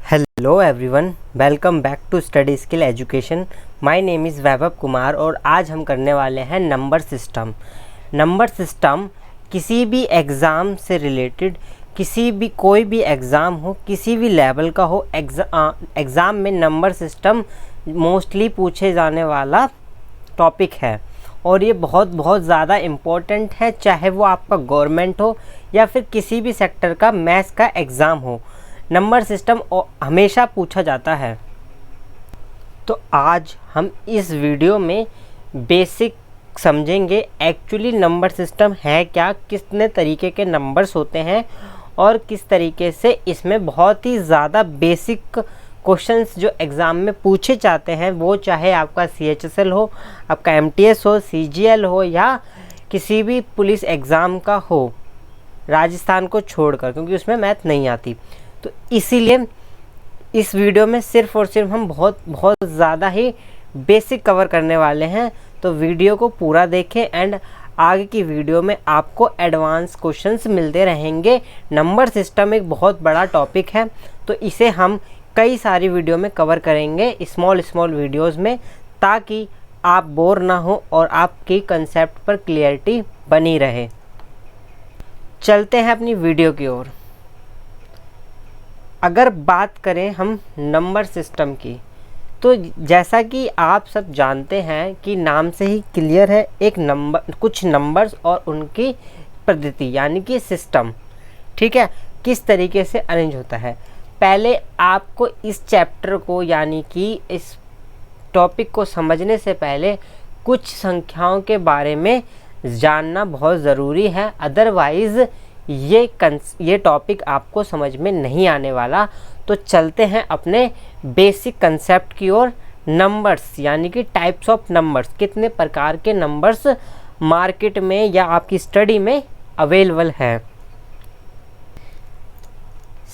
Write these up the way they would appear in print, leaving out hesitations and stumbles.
Hello everyone, welcome back to study skill education. My name is Vaibhav Kumar और आज हम करने वाले हैं नंबर सिस्टम। नंबर सिस्टम किसी भी एग्ज़ाम से रिलेटेड, किसी भी कोई भी एग्ज़ाम हो, किसी भी लेवल का हो, एग्ज़ाम में नंबर सिस्टम मोस्टली पूछे जाने वाला टॉपिक है और ये बहुत ज़्यादा इम्पोर्टेंट है, चाहे वो आपका गवर्नमेंट हो या फिर किसी भी सेक्टर का मैथ्स का एग्ज़ाम हो। नंबर सिस्टम हमेशा पूछा जाता है। तो आज हम इस वीडियो में बेसिक समझेंगे एक्चुअली नंबर सिस्टम है क्या, कितने तरीके के नंबर्स होते हैं और किस तरीके से इसमें बहुत ही ज़्यादा बेसिक क्वेश्चंस जो एग्ज़ाम में पूछे जाते हैं, वो चाहे आपका CHSL हो, आपका MTS हो, CGL हो या किसी भी पुलिस एग्ज़ाम का हो, राजस्थान को छोड़कर, क्योंकि उसमें मैथ नहीं आती। तो इसीलिए इस वीडियो में सिर्फ और सिर्फ हम बहुत ज़्यादा ही बेसिक कवर करने वाले हैं। तो वीडियो को पूरा देखें एंड आगे की वीडियो में आपको एडवांस क्वेश्चंस मिलते रहेंगे। नंबर सिस्टम एक बहुत बड़ा टॉपिक है, तो इसे हम कई सारी वीडियो में कवर करेंगे स्मॉल वीडियोज़ में, ताकि आप बोर ना हो और आपकी कंसेप्ट पर क्लियरिटी बनी रहे। चलते हैं अपनी वीडियो की ओर। अगर बात करें हम नंबर सिस्टम की, तो जैसा कि आप सब जानते हैं कि नाम से ही क्लियर है, एक नंबर, कुछ नंबर्स और उनकी पद्धति यानी कि सिस्टम, ठीक है, किस तरीके से अरेंज होता है। पहले आपको इस चैप्टर को यानी कि इस टॉपिक को समझने से पहले कुछ संख्याओं के बारे में जानना बहुत ज़रूरी है, अदरवाइज़ ये टॉपिक आपको समझ में नहीं आने वाला। तो चलते हैं अपने बेसिक कंसेप्ट की ओर। नंबर्स यानी कि टाइप्स ऑफ नंबर्स, कितने प्रकार के नंबर्स मार्केट में या आपकी स्टडी में अवेलेबल हैं।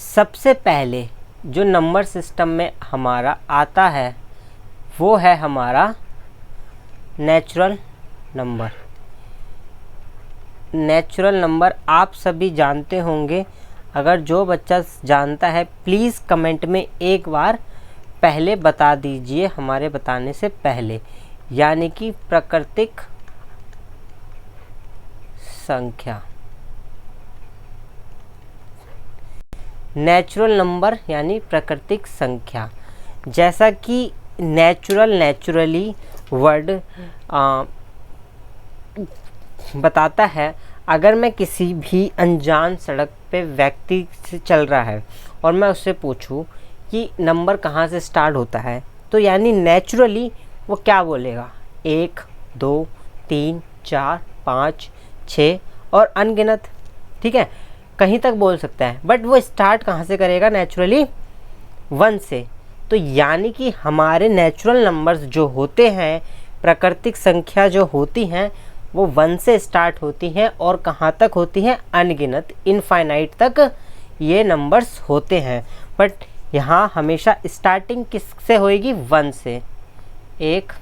सबसे पहले जो नंबर सिस्टम में हमारा आता है वो है हमारा नेचुरल नंबर। नेचुरल नंबर आप सभी जानते होंगे। अगर जो बच्चा जानता है प्लीज़ कमेंट में एक बार पहले बता दीजिए, हमारे बताने से पहले, यानी कि प्राकृतिक संख्या। नेचुरल नंबर यानी प्राकृतिक संख्या। जैसा कि नेचुरली वर्ड बताता है, अगर मैं किसी भी अनजान सड़क पे व्यक्ति से चल रहा है और मैं उससे पूछूं कि नंबर कहाँ से स्टार्ट होता है, तो यानी नेचुरली वो क्या बोलेगा, 1 2 3 4 5 6 और अनगिनत, ठीक है, कहीं तक बोल सकता है, बट वो स्टार्ट कहाँ से करेगा, नेचुरली 1 से। तो यानी कि हमारे नेचुरल नंबर्स जो होते हैं, प्राकृतिक संख्या जो होती हैं, वो 1 से स्टार्ट होती हैं और कहाँ तक होती हैं, अनगिनत, इनफाइनाइट तक ये नंबर्स होते हैं। बट यहाँ हमेशा स्टार्टिंग किससे होएगी, 1 से। 1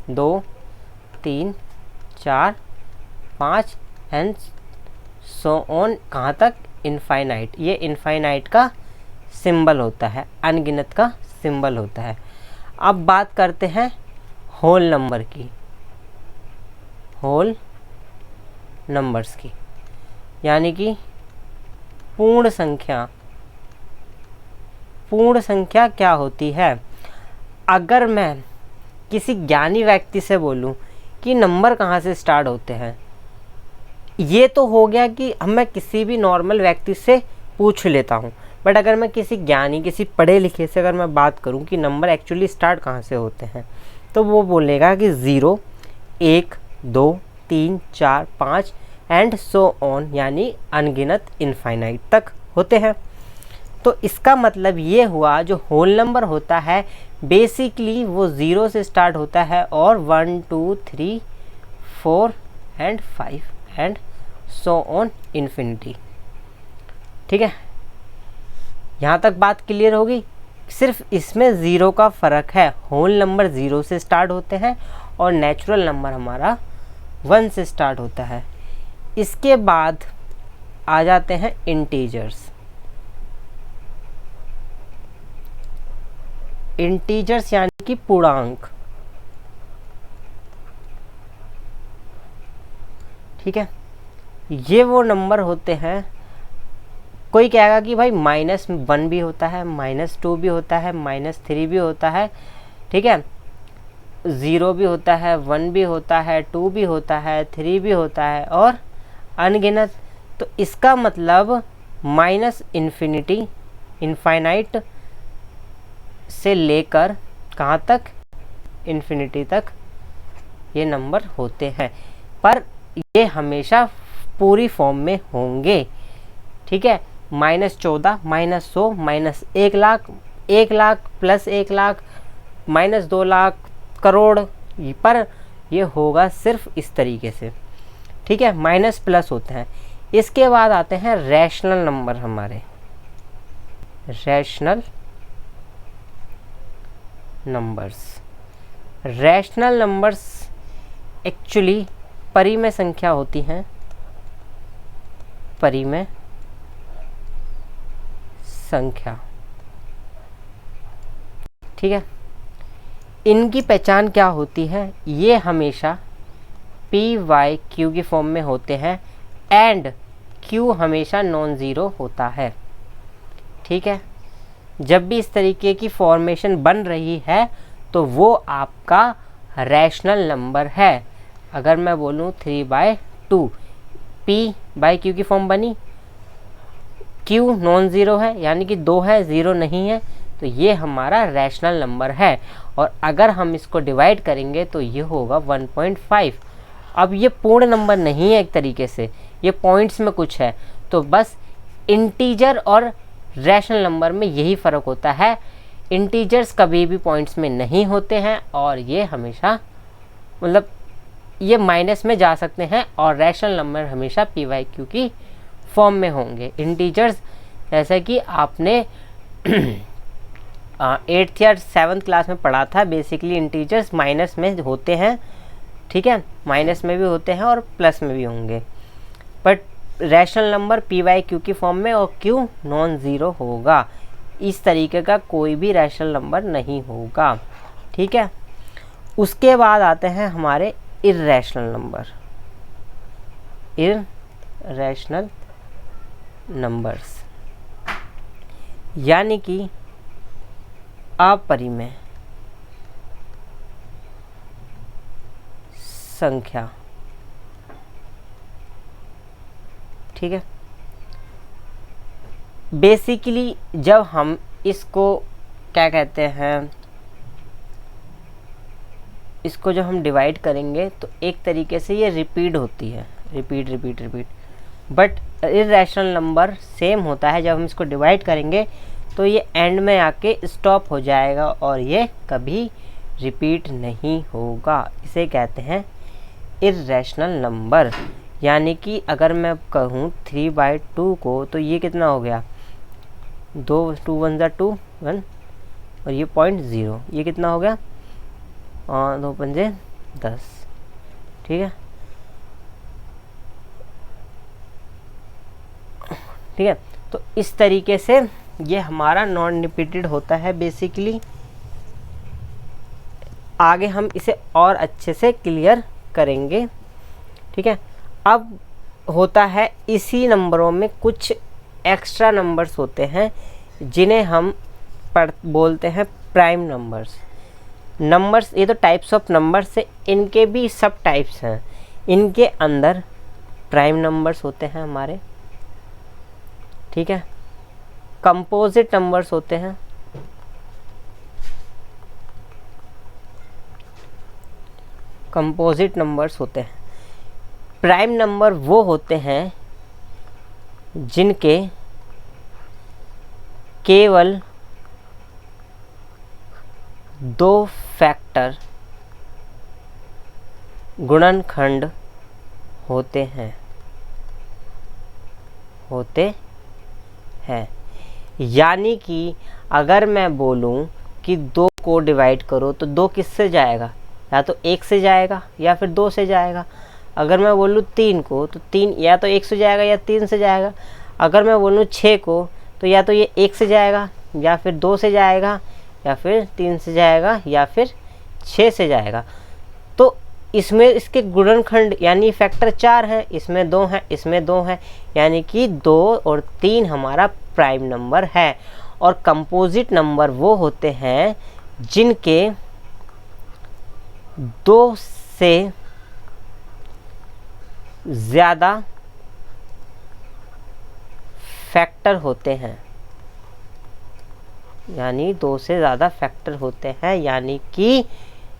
2 3 4 5 एंड सो ऑन, कहाँ तक, इनफाइनाइट। ये इनफाइनाइट का सिंबल होता है, अनगिनत का सिंबल होता है। अब बात करते हैं होल नंबर की, होल नंबर्स की, यानी कि पूर्ण संख्या। पूर्ण संख्या क्या होती है? अगर मैं किसी ज्ञानी व्यक्ति से बोलूं कि नंबर कहाँ से स्टार्ट होते हैं, ये तो हो गया कि मैं किसी भी नॉर्मल व्यक्ति से पूछ लेता हूँ, बट अगर मैं किसी ज्ञानी, किसी पढ़े लिखे से अगर मैं बात करूँ कि नंबर एक्चुअली स्टार्ट कहाँ से होते हैं, तो वो बोलेगा कि 0 1 2 3 4 5 एंड सो ऑन, यानी अनगिनत, इनफाइनाइट तक होते हैं। तो इसका मतलब ये हुआ, जो होल नंबर होता है बेसिकली वो 0 से स्टार्ट होता है और 1 2 3 4 and 5 and so on infinity, ठीक है। यहाँ तक बात क्लियर होगी। सिर्फ इसमें 0 का फ़र्क है, होल नंबर 0 से स्टार्ट होते हैं और नेचुरल नंबर हमारा 1 से स्टार्ट होता है। इसके बाद आ जाते हैं इंटीजर्स। इंटीजर्स यानी कि पूर्णांक, ठीक है, ये वो नंबर होते हैं। कोई कहेगा कि भाई -1 भी होता है, -2 भी होता है, -3 भी होता है, ठीक है, 0 भी होता है, 1 भी होता है, 2 भी होता है, 3 भी होता है और अनगिनत। तो इसका मतलब इनफाइनाइट से लेकर कहाँ तक, इन्फिनिटी तक ये नंबर होते हैं, पर ये हमेशा पूरी फॉर्म में होंगे, ठीक है। -14, -100, -1 लाख, 1 लाख प्लस 1 लाख, -2 लाख, करोड़, पर ये होगा सिर्फ इस तरीके से, ठीक है। माइनस प्लस होते हैं। इसके बाद आते हैं रैशनल नंबर, हमारे rational numbers. Rational numbers actually परिमेय संख्या होती हैं, परिमेय संख्या, ठीक है। इनकी पहचान क्या होती है, ये हमेशा PYQ की फॉर्म में होते हैं एंड Q हमेशा नॉन ज़ीरो होता है, ठीक है। जब भी इस तरीके की फॉर्मेशन बन रही है तो वो आपका रैशनल नंबर है। अगर मैं बोलूँ 3/2, P/Q की फॉर्म बनी, Q नॉन ज़ीरो है यानी कि 2 है, 0 नहीं है, तो ये हमारा रैशनल नंबर है। और अगर हम इसको डिवाइड करेंगे तो ये होगा 1.5। अब ये पूर्ण नंबर नहीं है, एक तरीके से ये पॉइंट्स में कुछ है, तो बस इंटीजर और रैशनल नंबर में यही फ़र्क होता है। इंटीजर्स कभी भी पॉइंट्स में नहीं होते हैं और ये हमेशा मतलब ये माइनस में जा सकते हैं, और रैशनल नंबर हमेशा PYQ की फॉर्म में होंगे। इंटीजर्स जैसे कि आपने 8th या 7th क्लास में पढ़ा था, बेसिकली इंटीजर्स माइनस में होते हैं, ठीक है, माइनस में भी होते हैं और प्लस में भी होंगे, बट रैशनल नंबर PYQ की फॉर्म में और Q नॉन ज़ीरो होगा। इस तरीके का कोई भी रैशनल नंबर नहीं होगा, ठीक है। उसके बाद आते हैं हमारे इर्रेशनल नंबर, इर्रेशनल नंबर्स यानी कि अपरिमेय संख्या, ठीक है। बेसिकली जब हम इसको क्या कहते हैं, इसको जब हम डिवाइड करेंगे तो एक तरीके से ये रिपीट होती है, repeat, but irrational number same होता है। जब हम इसको डिवाइड करेंगे तो ये एंड में आके स्टॉप हो जाएगा और ये कभी रिपीट नहीं होगा। इसे कहते हैं इर्रेशनल नंबर। यानी कि अगर मैं कहूँ 3/2 को, तो ये कितना हो गया, 2 1 2 1 और ये 0.0, ये कितना हो गया, 2 5 10, ठीक है, ठीक है। तो इस तरीके से ये हमारा नॉन रिपीटेड होता है बेसिकली। आगे हम इसे और अच्छे से क्लियर करेंगे, ठीक है। अब होता है इसी नंबरों में कुछ एक्स्ट्रा नंबर्स होते हैं जिन्हें हम बोलते हैं प्राइम नंबर्स। नंबर्स, ये तो टाइप्स ऑफ नंबर्स से, इनके भी सब टाइप्स हैं। इनके अंदर प्राइम नंबर्स होते हैं हमारे, ठीक है, कंपोजिट नंबर्स होते हैं, कंपोजिट नंबर्स होते हैं। प्राइम नंबर वो होते हैं जिनके केवल 2 फैक्टर गुणनखंड होते हैं, यानी कि अगर मैं बोलूं कि 2 को डिवाइड करो तो 2 किससे जाएगा, या तो 1 से जाएगा या फिर 2 से जाएगा। अगर मैं बोलूँ 3 को तो 3 या तो 1 से जाएगा या 3 से जाएगा। अगर मैं बोलूँ 6 को तो या तो ये 1 से जाएगा या फिर 2 से जाएगा या फिर 3 से जाएगा या फिर 6 से जाएगा। तो इसमें इसके गुणनखंड यानी फैक्टर 4 हैं, इसमें 2 हैं, इसमें 2 हैं, यानी कि 2 और 3 हमारा प्राइम नंबर है। और कंपोजिट नंबर वो होते हैं जिनके 2 से ज़्यादा फैक्टर होते हैं, यानी 2 से ज़्यादा फैक्टर होते हैं, यानी कि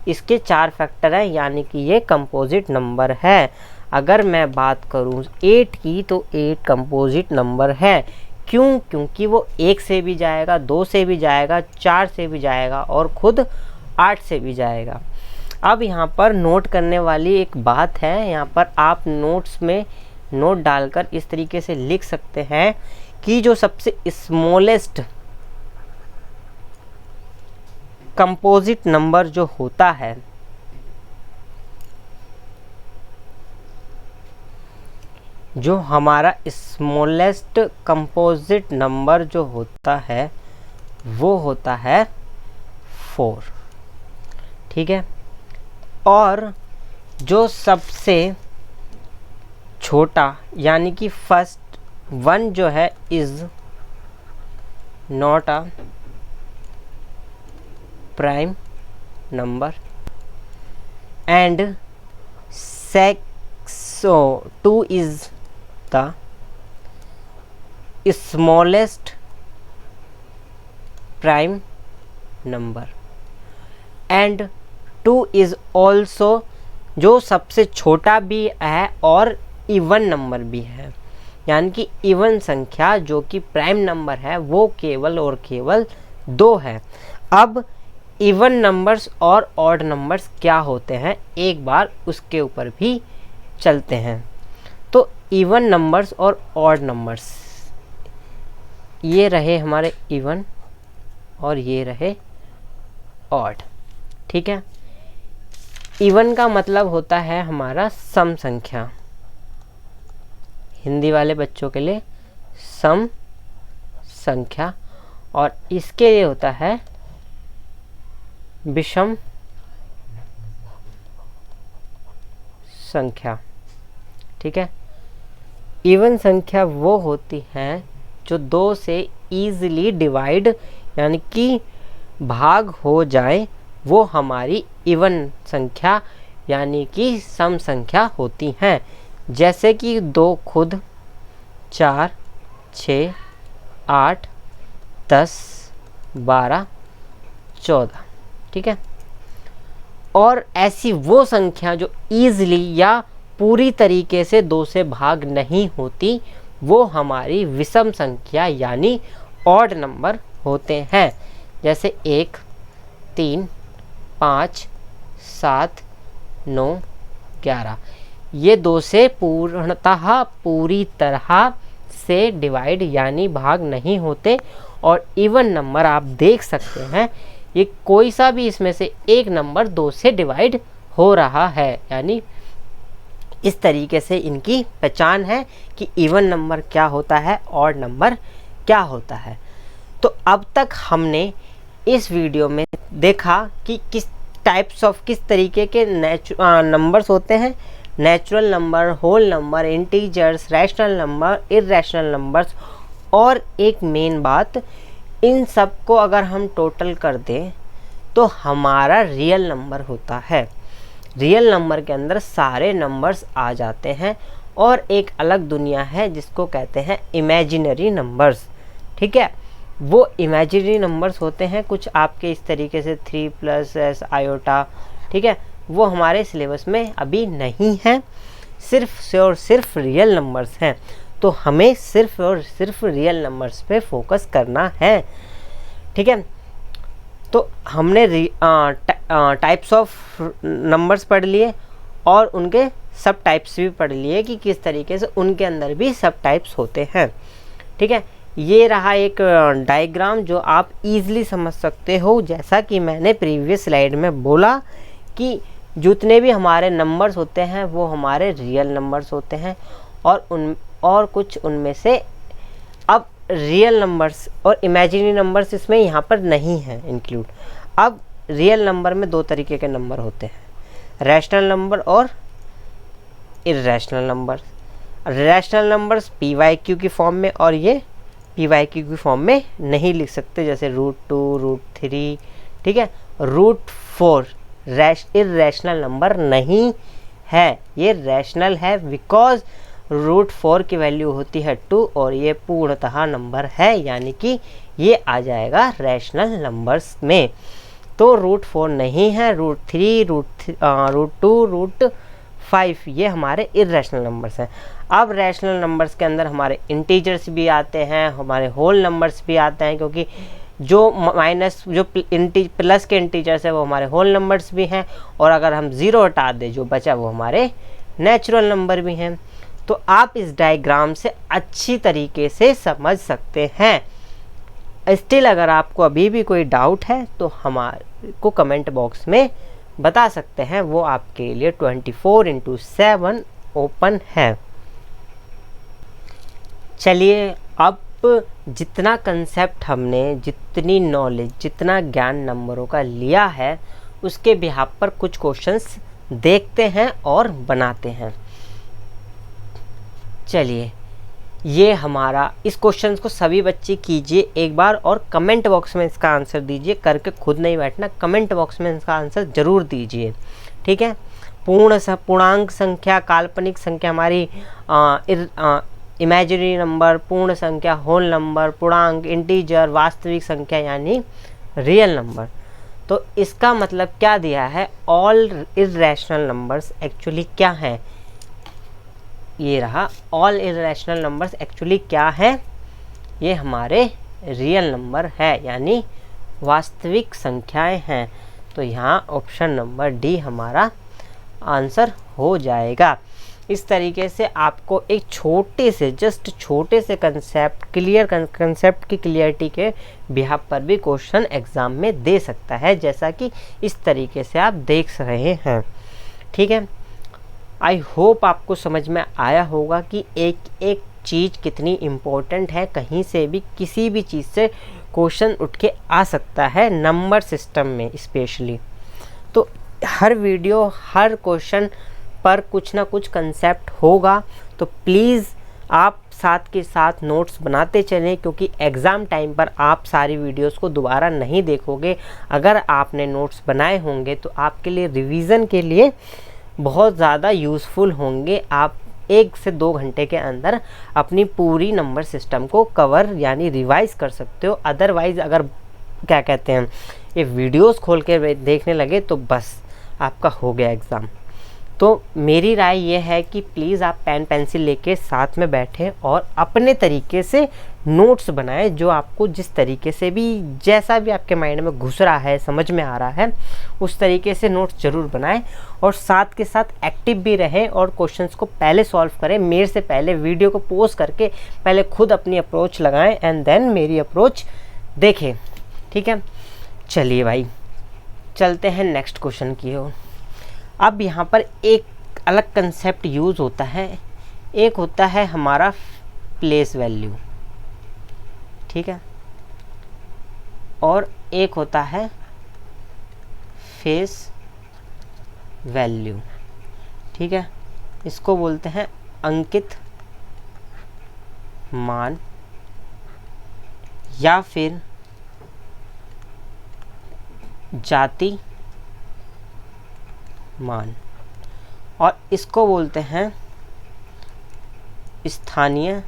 इसके 4 फैक्टर हैं, यानी कि ये कंपोजिट नंबर है। अगर मैं बात करूँ 8 की तो 8 कंपोजिट नंबर है। क्यों? क्योंकि वो 1 से भी जाएगा, 2 से भी जाएगा, 4 से भी जाएगा और खुद 8 से भी जाएगा। अब यहाँ पर नोट करने वाली एक बात है, यहाँ पर आप नोट्स में नोट डालकर इस तरीके से लिख सकते हैं कि जो सबसे स्मॉलेस्ट कंपोजिट नंबर जो होता है, जो हमारा स्मॉलेस्ट कंपोजिट नंबर जो होता है वो होता है 4, ठीक है। और जो सबसे छोटा यानी कि फर्स्ट 1 जो है is not a prime number and 2 is the smallest prime number and 2 is also जो सबसे छोटा भी है और इवन नंबर भी है, यानी कि इवन संख्या जो कि प्राइम नंबर है वो केवल और केवल 2 है। अब इवन नंबर्स और ऑड नंबर्स क्या होते हैं एक बार उसके ऊपर भी चलते हैं। तो इवन नंबर्स और ऑड नंबर्स, ये रहे हमारे इवन और ये रहे ऑड, ठीक है। इवन का मतलब होता है हमारा सम संख्या, हिंदी वाले बच्चों के लिए सम संख्या, और इसके लिए होता है विषम संख्या, ठीक है। इवन संख्या वो होती हैं जो 2 से ईजिली डिवाइड यानी कि भाग हो जाए, वो हमारी इवन संख्या यानी कि सम संख्या होती हैं। जैसे कि 2 खुद, 4, 6, 8, 10, 12, 14, ठीक है। और ऐसी वो संख्या जो ईजिली या पूरी तरीके से 2 से भाग नहीं होती, वो हमारी विषम संख्या यानी ऑड नंबर होते हैं। जैसे 1, 3, 5, 7, 9, 11, ये 2 से पूर्णतः पूरी तरह से डिवाइड यानी भाग नहीं होते। और इवन नंबर आप देख सकते हैं, ये कोई सा भी इसमें से एक नंबर 2 से डिवाइड हो रहा है, यानी इस तरीके से इनकी पहचान है कि इवन नंबर क्या होता है, ऑड नंबर क्या होता है। तो अब तक हमने इस वीडियो में देखा कि किस तरीके के नंबर्स होते हैं, natural number, whole number, integers, rational number, irrational numbers. और एक मेन बात, इन सब को अगर हम टोटल कर दें तो हमारा रियल नंबर होता है। रियल नंबर के अंदर सारे नंबर्स आ जाते हैं और एक अलग दुनिया है जिसको कहते हैं इमेजिनरी नंबर्स, ठीक है। वो इमेजिनरी नंबर्स होते हैं कुछ आपके इस तरीके से 3+s आयोटा, ठीक है। वो हमारे सिलेबस में अभी नहीं है, सिर्फ और सिर्फ रियल नंबर्स हैं। तो हमें सिर्फ और सिर्फ रियल नंबर्स पे फोकस करना है, ठीक है। तो हमने टाइप्स ऑफ नंबर्स पढ़ लिए और उनके सब टाइप्स भी पढ़ लिए कि किस तरीके से उनके अंदर भी सब टाइप्स होते हैं, ठीक है। ये रहा एक डायग्राम जो आप इजीली समझ सकते हो। जैसा कि मैंने प्रीवियस स्लाइड में बोला कि जितने भी हमारे नंबर्स होते हैं वो हमारे रियल नंबर्स होते हैं और कुछ उनमें से अब रियल नंबर्स और इमेजिनरी नंबर्स इसमें यहाँ पर नहीं है इंक्लूड। अब रियल नंबर में दो तरीके के नंबर होते हैं, रैशनल नंबर और irrational number. Rational numbers PYQ की फॉर्म में और ये PYQ की फॉर्म में नहीं लिख सकते, जैसे √2, √3, ठीक है। √4 इर्रेशनल नंबर नहीं है, ये रैशनल है बिकॉज √4 की वैल्यू होती है 2 और ये पूर्णतः नंबर है, यानी कि ये आ जाएगा रैशनल नंबर्स में। तो √4 नहीं है, √3, √2, √5 ये हमारे इर्रेशनल नंबर्स हैं। अब रैशनल नंबर्स के अंदर हमारे इंटीजर्स भी आते हैं, हमारे होल नंबर्स भी आते हैं, क्योंकि जो प्लस के इंटीजर्स है वो हमारे होल नंबर्स भी हैं, और अगर हम 0 हटा दें जो बचा वो हमारे नेचुरल नंबर भी हैं। तो आप इस डायग्राम से अच्छी तरीके से समझ सकते हैं। स्टिल अगर आपको अभी भी कोई डाउट है तो हमारे को कमेंट बॉक्स में बता सकते हैं, वो आपके लिए 24/7 ओपन है। चलिए, अब जितना कंसेप्ट हमने, जितनी नॉलेज, जितना ज्ञान नंबरों का लिया है, उसके बिहाफ पर कुछ क्वेश्चंस देखते हैं और बनाते हैं। चलिए, ये हमारा, इस क्वेश्चन को सभी बच्चे कीजिए एक बार और कमेंट बॉक्स में इसका आंसर दीजिए, करके खुद नहीं बैठना, कमेंट बॉक्स में इसका आंसर ज़रूर दीजिए, ठीक है। पूर्णांक संख्या, काल्पनिक संख्या हमारी, इमेजिनरी नंबर, पूर्ण संख्या, होल नंबर, पूर्णांक, इंटीजर, वास्तविक संख्या यानी रियल नंबर। तो इसका मतलब क्या दिया है, ऑल इर्रेशनल नंबर्स एक्चुअली क्या है, ये रहा। ऑल इर्रेशनल नंबर्स एक्चुअली क्या है, ये हमारे रियल नंबर है, यानी वास्तविक संख्याएं हैं। तो यहाँ ऑप्शन नंबर डी हमारा आंसर हो जाएगा। इस तरीके से आपको एक छोटे से, जस्ट छोटे से कंसेप्ट की क्लियरिटी के बिहाफ पर भी क्वेश्चन एग्ज़ाम में दे सकता है, जैसा कि इस तरीके से आप देख रहे हैं, ठीक है। आई होप आपको समझ में आया होगा कि एक एक चीज़ कितनी इम्पोर्टेंट है। कहीं से भी किसी भी चीज़ से क्वेश्चन उठ के आ सकता है, नंबर सिस्टम में स्पेशली। तो हर वीडियो, हर क्वेश्चन पर कुछ ना कुछ कंसेप्ट होगा, तो प्लीज़ आप साथ के साथ नोट्स बनाते चलें, क्योंकि एग्ज़ाम टाइम पर आप सारी वीडियोस को दोबारा नहीं देखोगे। अगर आपने नोट्स बनाए होंगे तो आपके लिए रिवीज़न के लिए बहुत ज़्यादा यूज़फुल होंगे। आप 1 से 2 घंटे के अंदर अपनी पूरी नंबर सिस्टम को कवर यानी रिवाइज़ कर सकते हो। अदरवाइज़ अगर क्या कहते हैं, ये वीडियोस खोल के देखने लगे तो बस आपका हो गया एग्ज़ाम। तो मेरी राय ये है कि प्लीज़ आप पेन पेंसिल लेके साथ में बैठें और अपने तरीके से नोट्स बनाएं, जो आपको जिस तरीके से भी, जैसा भी आपके माइंड में घुस रहा है, समझ में आ रहा है, उस तरीके से नोट्स ज़रूर बनाएं, और साथ के साथ एक्टिव भी रहें और क्वेश्चंस को पहले सॉल्व करें। मेरे से पहले वीडियो को पॉज करके पहले खुद अपनी अप्रोच लगाएं एंड देन मेरी अप्रोच देखें, ठीक है। चलिए भाई, चलते हैं नेक्स्ट क्वेश्चन की ओर। अब यहाँ पर एक अलग कंसेप्ट यूज़ होता है, एक होता है हमारा प्लेस वैल्यू, ठीक है, और एक होता है फेस वैल्यू, ठीक है। इसको बोलते हैं अंकित मान या फिर जाति मान, और इसको बोलते हैं स्थानीय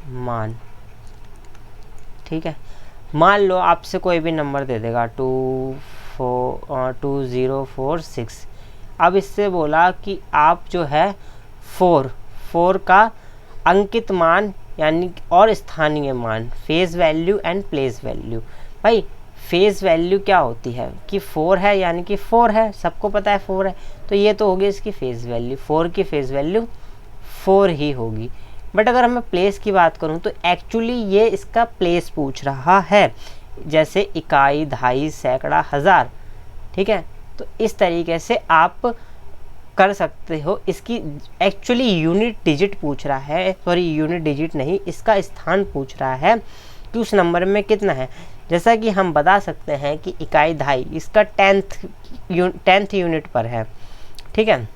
मान, ठीक है। मान लो आपसे कोई भी नंबर दे देगा 2046। अब इससे बोला कि आप जो है 4 का अंकित मान यानी और स्थानीय मान, face value and place value. भाई फेस वैल्यू क्या होती है कि 4 है यानी कि 4 है, सबको पता है 4 है, तो ये तो होगी इसकी फेस वैल्यू, 4 की फेस वैल्यू 4 ही होगी। बट अगर मैं प्लेस की बात करूं तो एक्चुअली ये इसका प्लेस पूछ रहा है, जैसे इकाई, दहाई, सैकड़ा, हज़ार, ठीक है। तो इस तरीके से आप कर सकते हो। इसकी एक्चुअली यूनिट डिजिट पूछ रहा है, सॉरी यूनिट डिजिट नहीं, इसका स्थान पूछ रहा है कि उस नंबर में कितना है। जैसा कि हम बता सकते हैं कि इकाई दहाई इसका 10th यूनिट पर है, ठीक है।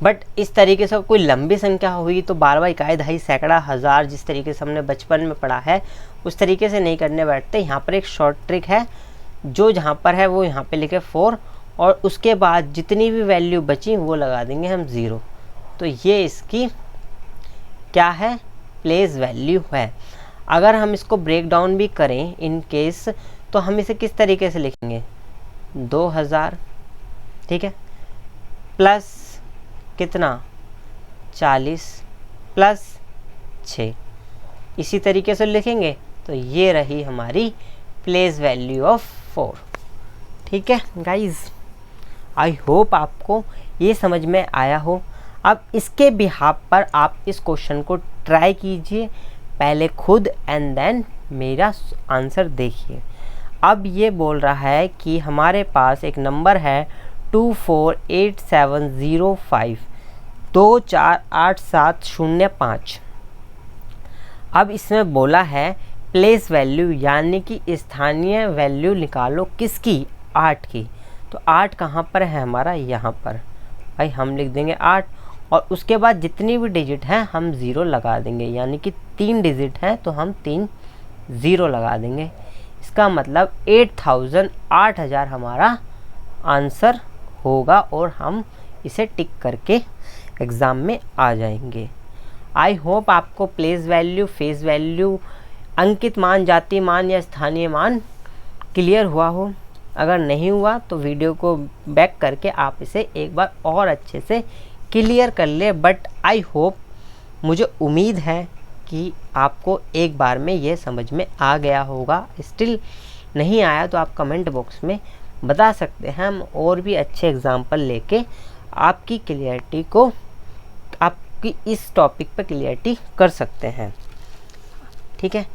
बट इस तरीके से कोई लंबी संख्या हुई तो बार बार इकाई दहाई सैकड़ा हज़ार जिस तरीके से हमने बचपन में पढ़ा है उस तरीके से नहीं करने बैठते। यहाँ पर एक शॉर्ट ट्रिक है, जो जहाँ पर है वो यहाँ पे लिखे 4 और उसके बाद जितनी भी वैल्यू बची वो लगा देंगे हम 0। तो ये इसकी क्या है, प्लेस वैल्यू है। अगर हम इसको ब्रेक डाउन भी करें इन केस, तो हम इसे किस तरीके से लिखेंगे, 2000, ठीक है, प्लस कितना 40 प्लस 6, इसी तरीके से लिखेंगे। तो ये रही हमारी प्लेस वैल्यू ऑफ 4, ठीक है गाइज। आई होप आपको ये समझ में आया हो। अब इसके बिहाफ पर आप इस क्वेश्चन को ट्राई कीजिए, पहले खुद एंड देन मेरा आंसर देखिए। अब ये बोल रहा है कि हमारे पास एक नंबर है 248705 248705। अब इसमें बोला है प्लेस वैल्यू यानी कि स्थानीय वैल्यू निकालो, किसकी, 8 की। तो 8 कहाँ पर है हमारा, यहाँ पर। भाई हम लिख देंगे 8 और उसके बाद जितनी भी डिजिट हैं हम 0 लगा देंगे, यानी कि 3 डिजिट हैं तो हम 3 0 लगा देंगे। इसका मतलब 8000 हमारा आंसर होगा और हम इसे टिक करके एग्ज़ाम में आ जाएंगे। आई होप आपको प्लेस वैल्यू, फेस वैल्यू, अंकित मान, जाति मान या स्थानीय मान क्लियर हुआ हो। अगर नहीं हुआ तो वीडियो को बैक करके आप इसे एक बार और अच्छे से क्लियर कर ले। बट आई होप, मुझे उम्मीद है कि आपको एक बार में ये समझ में आ गया होगा। स्टिल नहीं आया तो आप कमेंट बॉक्स में बता सकते हैं, हम और भी अच्छे एग्जाम्पल लेके आपकी क्लियरिटी को, आपकी इस टॉपिक पर क्लियरिटी कर सकते हैं, ठीक है।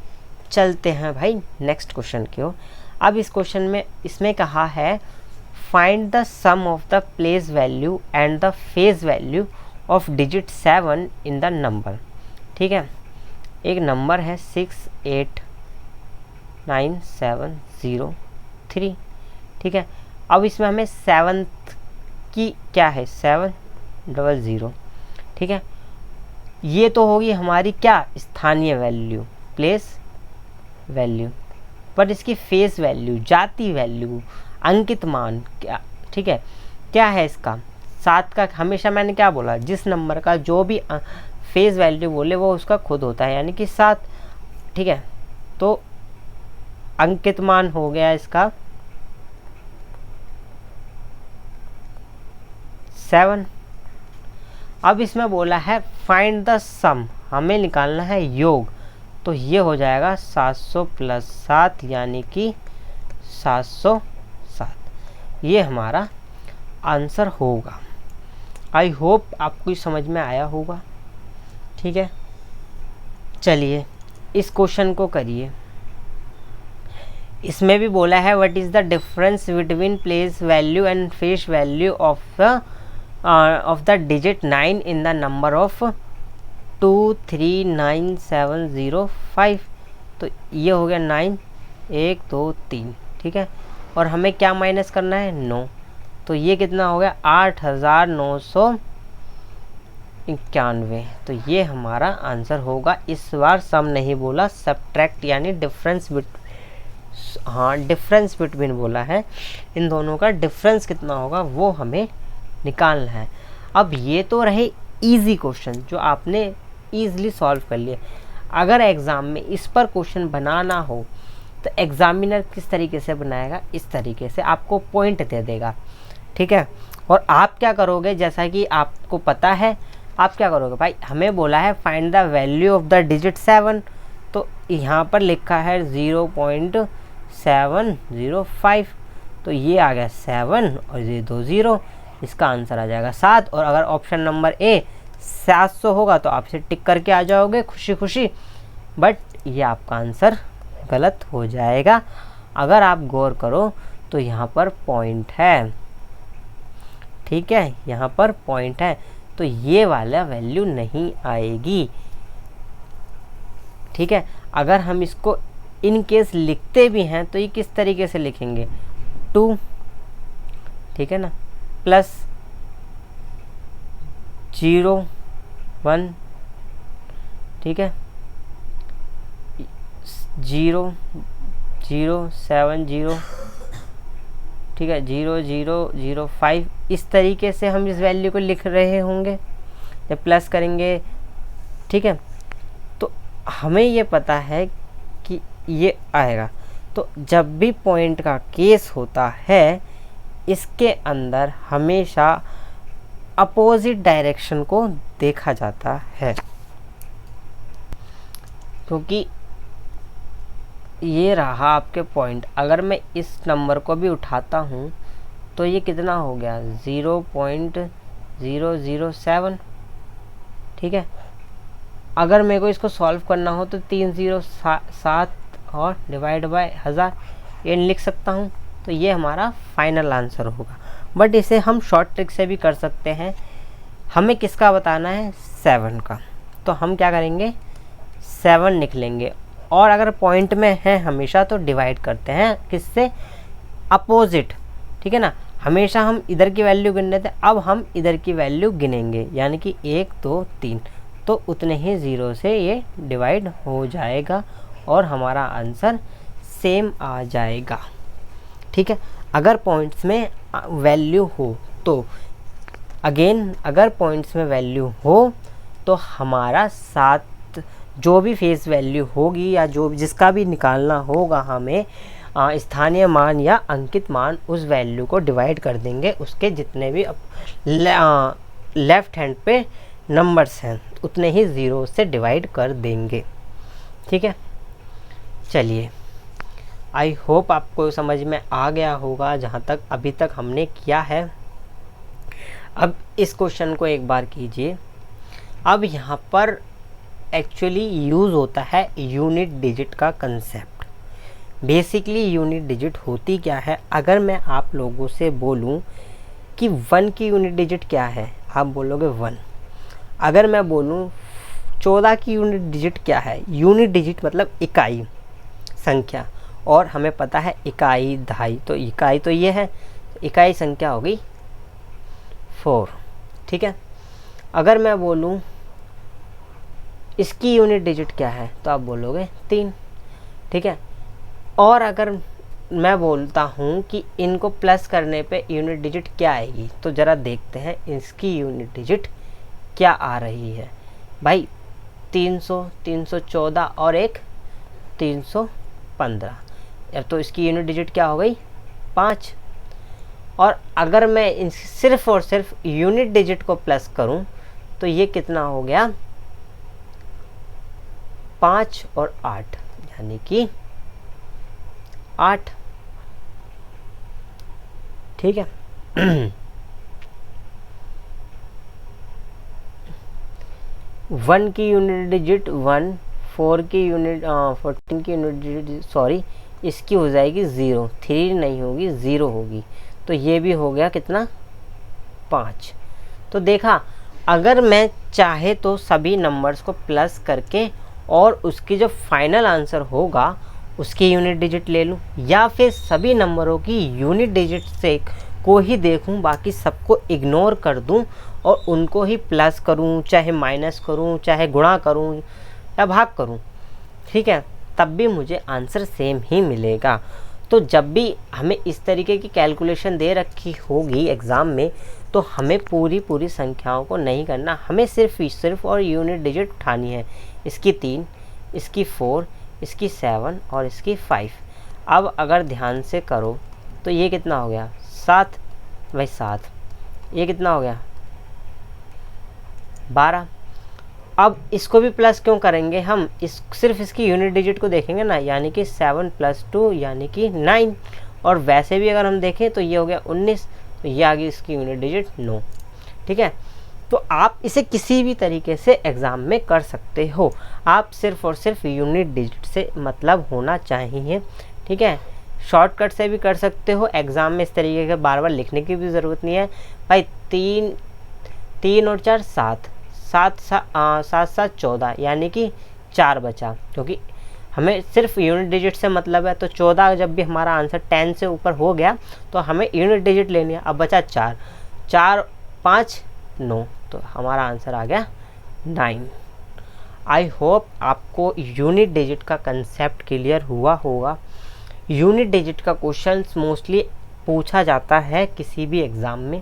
चलते हैं भाई नेक्स्ट क्वेश्चन की ओर। अब इस क्वेश्चन में इसमें कहा है find the sum of the place value and the face value of digit 7 in the number, ठीक है। एक नंबर है 689703, ठीक है। अब इसमें हमें 7th की क्या है, 700, ठीक है। ये तो होगी हमारी क्या, स्थानीय वैल्यू, प्लेस वैल्यू। पर इसकी फेस वैल्यू, जाति वैल्यू, अंकित मान क्या, ठीक है, क्या है इसका 7 का। हमेशा मैंने क्या बोला, जिस नंबर का जो भी फेस वैल्यू बोले वो उसका खुद होता है, यानी कि 7, ठीक है। तो अंकित मान हो गया इसका 7। अब इसमें बोला है फाइंड द सम, हमें निकालना है योग। तो ये हो जाएगा 700 + 7 यानी कि 707, ये हमारा आंसर होगा। आई होप आपको समझ में आया होगा, ठीक है। चलिए इस क्वेश्चन को करिए। इसमें भी बोला है what is the difference between place value and face value of the digit 9 in the number of 239705। तो ये हो गया 9, 1 2 3, ठीक है। और हमें क्या माइनस करना है, 9। तो ये कितना हो गया 8991। तो ये हमारा आंसर होगा। इस बार सम नहीं बोला, सब्ट्रैक्ट यानी डिफरेंस डिफरेंस बिटवीन बोला है। इन दोनों का डिफरेंस कितना होगा वो हमें निकालना है। अब ये तो रहे इजी क्वेश्चन जो आपने ईज़िली सॉल्व कर लिया। अगर एग्ज़ाम में इस पर क्वेश्चन बनाना हो तो एग्ज़ामिनर किस तरीके से बनाएगा, इस तरीके से आपको पॉइंट दे देगा, ठीक है। और आप क्या करोगे, जैसा कि आपको पता है, आप क्या करोगे भाई, हमें बोला है find the value of the digit 7। तो यहाँ पर लिखा है 0.705। तो ये आ गया 7 और ये 2 0, इसका आंसर आ जाएगा 7। और अगर ऑप्शन नंबर ए 700 होगा तो आप इसे टिक करके आ जाओगे खुशी खुशी। बट ये आपका आंसर गलत हो जाएगा। अगर आप गौर करो तो यहाँ पर पॉइंट है, ठीक है, यहाँ पर पॉइंट है तो ये वाला वैल्यू नहीं आएगी। ठीक है, अगर हम इसको इन केस लिखते भी हैं तो ये किस तरीके से लिखेंगे, 2, ठीक है ना, प्लस 0 1, ठीक है, 0 0 7 0, ठीक है, 0 0 0 5, इस तरीके से हम इस वैल्यू को लिख रहे होंगे जब प्लस करेंगे। ठीक है, तो हमें ये पता है कि ये आएगा। तो जब भी पॉइंट का केस होता है इसके अंदर हमेशा अपोजिट डायरेक्शन को देखा जाता है, क्योंकि ये रहा आपके पॉइंट। अगर मैं इस नंबर को भी उठाता हूँ तो ये कितना हो गया, 0.007। ठीक है, अगर मेरे को इसको सॉल्व करना हो तो 307 और डिवाइड बाय 1000 ये लिख सकता हूँ, तो ये हमारा फाइनल आंसर होगा। बट इसे हम शॉर्ट ट्रिक से भी कर सकते हैं। हमें किसका बताना है, 7 का, तो हम क्या करेंगे, 7 निकलेंगे और अगर पॉइंट में है हमेशा तो डिवाइड करते हैं किससे, अपोजिट। ठीक है ना, हमेशा हम इधर की वैल्यू गिन रहे थे, अब हम इधर की वैल्यू गिनेंगे, यानी कि 1 2 3, तो उतने ही 0 से ये डिवाइड हो जाएगा और हमारा आंसर सेम आ जाएगा। ठीक है, अगर पॉइंट्स में वैल्यू हो तो अगेन, अगर पॉइंट्स में वैल्यू हो तो हमारा 7 जो भी फेस वैल्यू होगी या जो जिसका भी निकालना होगा हमें स्थानीय मान या अंकित मान, उस वैल्यू को डिवाइड कर देंगे उसके जितने भी लेफ्ट हैंड पे नंबर्स हैं उतने ही 0 से डिवाइड कर देंगे। ठीक है, चलिए, आई होप आपको समझ में आ गया होगा जहाँ तक अभी तक हमने किया है। अब इस क्वेश्चन को एक बार कीजिए। अब यहाँ पर एक्चुअली यूज़ होता है यूनिट डिजिट का कंसेप्ट। बेसिकली यूनिट डिजिट होती क्या है, अगर मैं आप लोगों से बोलूं कि 1 की यूनिट डिजिट क्या है, आप बोलोगे 1। अगर मैं बोलूं 14 की यूनिट डिजिट क्या है, यूनिट डिजिट मतलब इकाई संख्या, और हमें पता है इकाई दहाई, तो इकाई तो ये है, इकाई संख्या हो गई 4। ठीक है, अगर मैं बोलूं इसकी यूनिट डिजिट क्या है तो आप बोलोगे 3। ठीक है, और अगर मैं बोलता हूँ कि इनको प्लस करने पे यूनिट डिजिट क्या आएगी, तो ज़रा देखते हैं इसकी यूनिट डिजिट क्या आ रही है। भाई 300, 314 और एक 315, अब तो इसकी यूनिट डिजिट क्या हो गई, 5। और अगर मैं सिर्फ और सिर्फ यूनिट डिजिट को प्लस करूं तो ये कितना हो गया, 5 और 8, यानी कि 8। ठीक है, 1 की यूनिट डिजिट 1, 4 की यूनिट 14 की यूनिट डिजिट, सॉरी इसकी हो जाएगी 0, 3 नहीं होगी 0 होगी, तो ये भी हो गया कितना, 5। तो देखा, अगर मैं चाहे तो सभी नंबर्स को प्लस करके और उसकी जो फाइनल आंसर होगा उसकी यूनिट डिजिट ले लूँ, या फिर सभी नंबरों की यूनिट डिजिट से को ही देखूँ, बाकी सबको इग्नोर कर दूँ और उनको ही प्लस करूँ, चाहे माइनस करूँ, चाहे गुणा करूँ या भाग करूँ। ठीक है, तब भी मुझे आंसर सेम ही मिलेगा। तो जब भी हमें इस तरीके की कैलकुलेशन दे रखी होगी एग्ज़ाम में, तो हमें पूरी संख्याओं को नहीं करना, हमें सिर्फ और यूनिट डिजिट उठानी है। इसकी 3, इसकी 4, इसकी 7 और इसकी 5। अब अगर ध्यान से करो तो ये कितना हो गया, 7, भाई 7, ये कितना हो गया, 12। अब इसको भी प्लस क्यों करेंगे हम, सिर्फ इसकी यूनिट डिजिट को देखेंगे ना, यानी कि 7 + 2 यानी कि 9। और वैसे भी अगर हम देखें तो ये हो गया 19, तो ये आ गई इसकी यूनिट डिजिट 9। ठीक है, तो आप इसे किसी भी तरीके से एग्ज़ाम में कर सकते हो, आप सिर्फ और सिर्फ यूनिट डिजिट से मतलब होना चाहिए। ठीक है, शॉर्टकट से भी कर सकते हो, एग्ज़ाम में इस तरीके के बार बार लिखने की भी ज़रूरत नहीं है भाई। 3 और 4 7, 7 7 14, यानी कि 4 बचा, क्योंकि हमें सिर्फ यूनिट डिजिट से मतलब है। तो 14 जब भी हमारा आंसर 10 से ऊपर हो गया तो हमें यूनिट डिजिट लेनी है। अब बचा 4, 4 5 9, तो हमारा आंसर आ गया 9। आई होप आपको यूनिट डिजिट का कंसेप्ट क्लियर हुआ होगा। यूनिट डिजिट का क्वेश्चंस मोस्टली पूछा जाता है किसी भी एग्ज़ाम में,